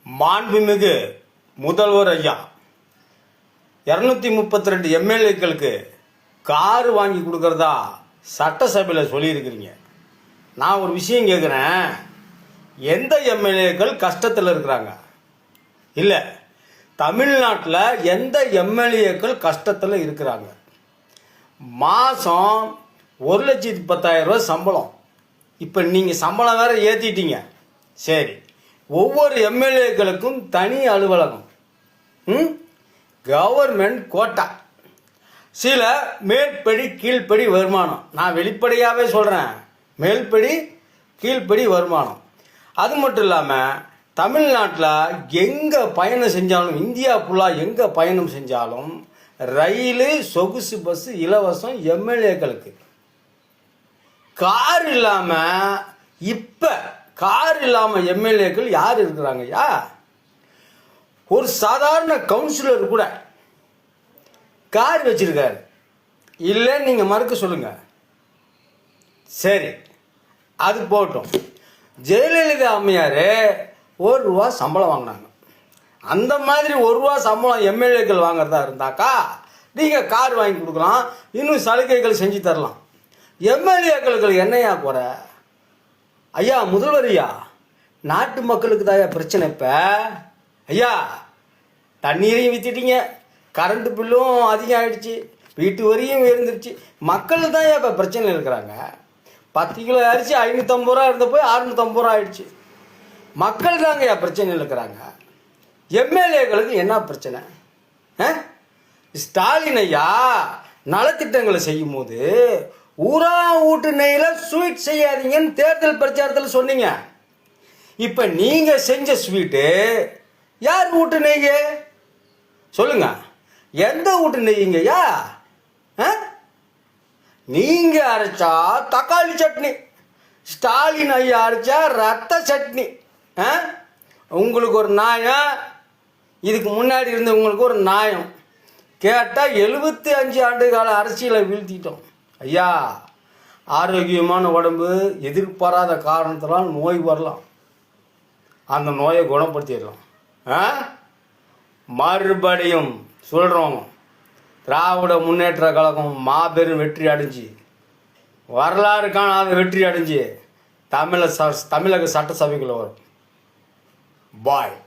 மாண்புமிகு முதல்வர் ஐயா 232 எம்எல்ஏக்களுக்கு கார் வாங்கி கொடுக்கறதா சட்டசபையில் சொல்லியிருக்கிறீங்க. நான் ஒரு விஷயம் கேட்குறேன், எந்த எம்எல்ஏக்கள் கஷ்டத்தில் இருக்கிறாங்க? இல்லை, தமிழ்நாட்டில் எந்த எம்எல்ஏக்கள் கஷ்டத்தில் இருக்கிறாங்க? மாதம் 1,10,000 ரூபா சம்பளம். இப்போ நீங்கள் சம்பளம் வேறு ஏற்றிட்டீங்க. சரி, ஒவ்வொரு எம்எல்ஏக்களுக்கும் தனி அலுவலகம், கவர்மெண்ட் கோட்டா, சில மேல்படி கீழ்ப்படி வருமானம். நான் வெளிப்படையாகவே சொல்கிறேன், மேல்படி கீழ்ப்படி வருமானம். அது மட்டும் இல்லாமல் தமிழ்நாட்டில் எங்கே பயணம் செஞ்சாலும், இந்தியா ஃபுல்லாக எங்கே பயணம் செஞ்சாலும் ரயிலு, சொகுசு பஸ்ஸு இலவசம் எம்எல்ஏக்களுக்கு. கார் இல்லாமல் இப்போ கார் இல்லாமல் எம்எல்ஏக்கள் யார் இருக்கிறாங்கய்யா? ஒரு சாதாரண கவுன்சிலர் கூட கார் வச்சிருக்காரு. இல்லைன்னு நீங்கள் மறுக்க சொல்லுங்க. சரி, அது போட்டோம். ஜெயலலிதா அம்மையார் ₹1 சம்பளம் வாங்கினாங்க. அந்த மாதிரி ₹1 சம்பளம் எம்எல்ஏக்கள் வாங்குறதா இருந்தாக்கா நீங்கள் கார் வாங்கி கொடுக்கலாம், இன்னும் சலுகைகள் செஞ்சு தரலாம். எம்எல்ஏக்களுக்கு என்னையா குறை? ஐயா முதல்வர் ஐயா, நாட்டு மக்களுக்கு தான் பிரச்சனை. இப்போ ஐயா, தண்ணீரையும் விற்றுட்டீங்க, கரண்ட் பில்லும் அதிகம் ஆகிடுச்சு, வீட்டு வரியும் உயர்ந்துருச்சு. மக்கள் தான் இப்போ பிரச்சனை இருக்கிறாங்க. 10 கிலோ அரிசி 550 ரூபா இருந்த போய் 650 ரூபா ஆகிடுச்சு. மக்கள் தாங்க ஐயா பிரச்சனை இருக்கிறாங்க. எம்எல்ஏக்களுக்கு என்ன பிரச்சனை? ஸ்டாலின் ஐயா நலத்திட்டங்களை செய்யும் போது ஊரா வீட்டு நெய்யில் ஸ்வீட் செய்யாதீங்கன்னு தேர்தல் பிரச்சாரத்தில் சொன்னீங்க. இப்போ நீங்கள் செஞ்ச ஸ்வீட்டு யார் வீட்டு நெய்ய சொல்லுங்க? எந்த வீட்டு நெய்யுங்கய்யா? நீங்கள் அரைச்சா தக்காளி சட்னி, ஸ்டாலின் ஐயா அரைச்சா ரத்த சட்னி. உங்களுக்கு ஒரு நியாயம், இதுக்கு முன்னாடி இருந்தவங்களுக்கு ஒரு நியாயம். கேட்டால் 75 ஆண்டு கால அரசியலை வீழ்த்திட்டோம். ஐயா, ஆரோக்கியமான உடம்பு, எதிர்பாராத காரணத்தினால் நோய் வரலாம், அந்த நோயை குணப்படுத்திடலாம். மறுபடியும் சொல்கிறோம், திராவிட முன்னேற்ற கழகம் மாபெரும் வெற்றி அடைஞ்சு, வரலாறு காணாத வெற்றி அடைஞ்சு தமிழக சட்டசபைக்குள்ள வரும். பாய்.